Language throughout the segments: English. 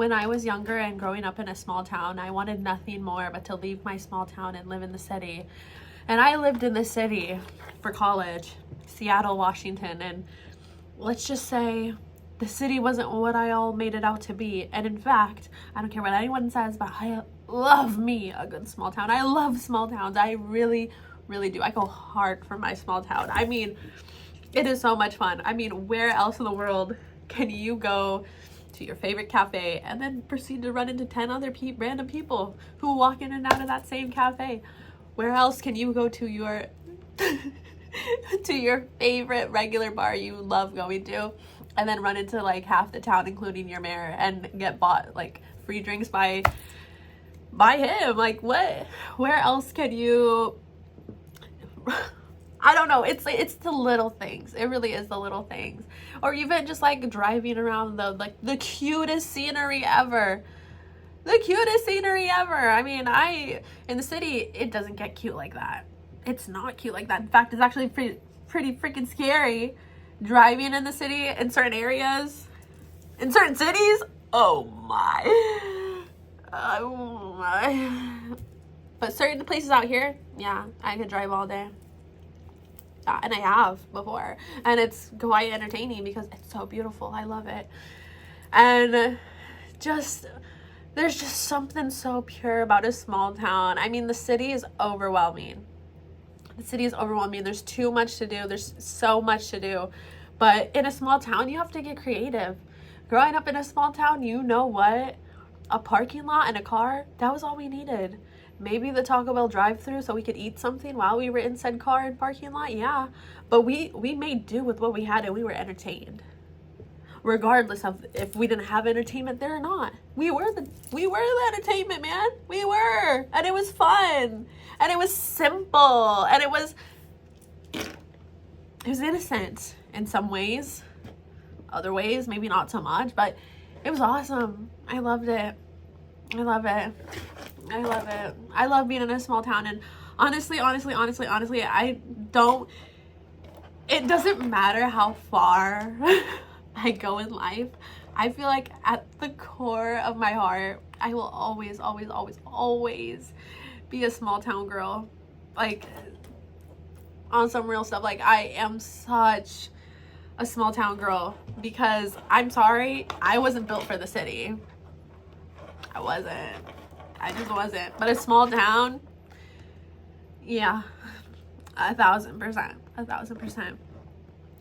when I was younger and growing up in a small town, I wanted nothing more but to leave my small town and live in the city. And I lived in the city for college, Seattle, Washington, and let's just say the city wasn't what I all made it out to be. And in fact, I don't care what anyone says, but I love me a good small town. I love small towns. I really, really do. I go hard for my small town. I mean, it is so much fun. I mean, where else in the world can you go to your favorite cafe and then proceed to run into 10 other random people who walk in and out of that same cafe? Where else can you go to your to your favorite regular bar you love going to and then run into like half the town, including your mayor, and get bought like free drinks by him? Like, what? Where else can you? I don't know. It's the little things. It really is the little things. Or even just like driving around the cutest scenery ever. The cutest scenery ever. I mean, in the city, it doesn't get cute like that. It's not cute like that. In fact, it's actually pretty freaking scary driving in the city in certain areas, in certain cities. Oh my. Oh my. But certain places out here, yeah, I could drive all day. And I have before, and it's quite entertaining because it's so beautiful. I love it. And there's just something so pure about a small town. I mean, the city is overwhelming. There's too much to do. There's so much to do. But in a small town, you have to get creative. Growing up in a small town, you know what? A parking lot and a car, that was all we needed. Maybe the Taco Bell drive-thru so we could eat something while we were in said car and parking lot, yeah. But we made do with what we had, and we were entertained. Regardless of if we didn't have entertainment there or not. We were the entertainment, man. We were. And it was fun. And it was simple. And it was innocent in some ways. Other ways, maybe not so much, but it was awesome. I loved it. I love it. I love being in a small town, and honestly, it doesn't matter how far I go in life. I feel like at the core of my heart, I will always be a small town girl. Like, on some real stuff, like, I am such a small town girl because I'm sorry, I wasn't built for the city. I just wasn't. But a small town, yeah, 1,000%.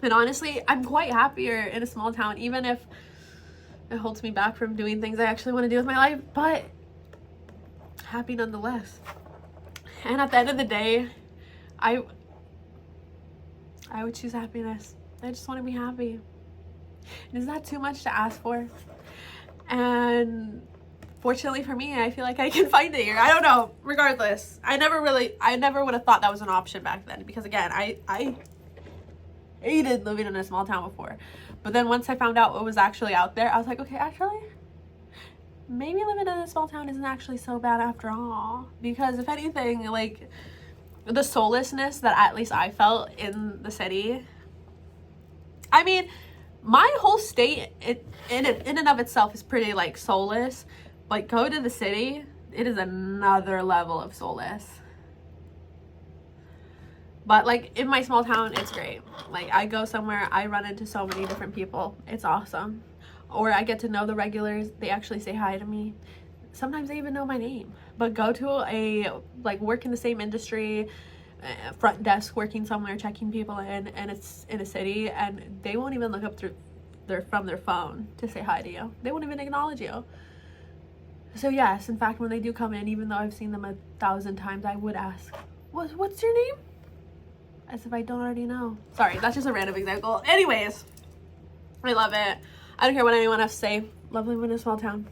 And honestly, I'm quite happier in a small town, even if it holds me back from doing things I actually want to do with my life, but happy nonetheless. And at the end of the day, I would choose happiness. I just want to be happy. And is that too much to ask for? And fortunately for me, I feel like I can find it here. I don't know. Regardless, I never would have thought that was an option back then, because again, I hated living in a small town before. But then once I found out what was actually out there, I was like, okay, actually, maybe living in a small town isn't actually so bad after all. Because if anything, like, the soullessness that at least I felt in the city, I mean, my whole state in and of itself is pretty like soulless. But go to the city, it is another level of soulless. But like in my small town, it's great. Like, I go somewhere, I run into so many different people. It's awesome. Or I get to know the regulars. They actually say hi to me. Sometimes they even know my name. But go to work in the same industry, front desk working somewhere, checking people in, and it's in a city, and they won't even look up from their phone to say hi to you. They won't even acknowledge you. So yes, in fact, when they do come in, even though I've seen them 1,000 times, I would ask, what's your name? As if I don't already know. Sorry, that's just a random example. Anyways, I love it. I don't care what anyone has to say. Love living in a small town.